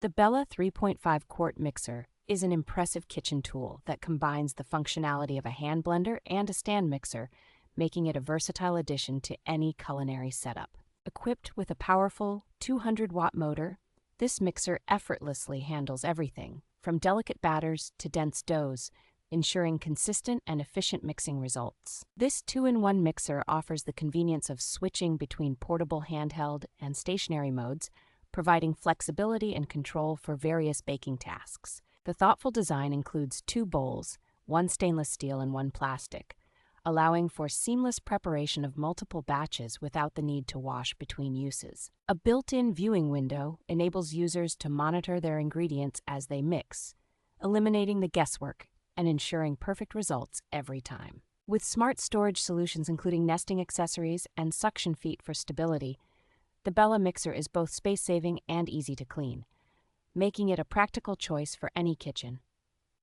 The Bella 3.5 Quart Mixer is an impressive kitchen tool that combines the functionality of a hand blender and a stand mixer, making it a versatile addition to any culinary setup. Equipped with a powerful 200-watt motor, this mixer effortlessly handles everything, from delicate batters to dense doughs, ensuring consistent and efficient mixing results. This two-in-one mixer offers the convenience of switching between portable handheld and stationary modes, providing flexibility and control for various baking tasks. The thoughtful design includes two bowls, one stainless steel and one plastic, allowing for seamless preparation of multiple batches without the need to wash between uses. A built-in viewing window enables users to monitor their ingredients as they mix, eliminating the guesswork and ensuring perfect results every time. With smart storage solutions including nesting accessories and suction feet for stability, the Bella mixer is both space-saving and easy to clean, making it a practical choice for any kitchen.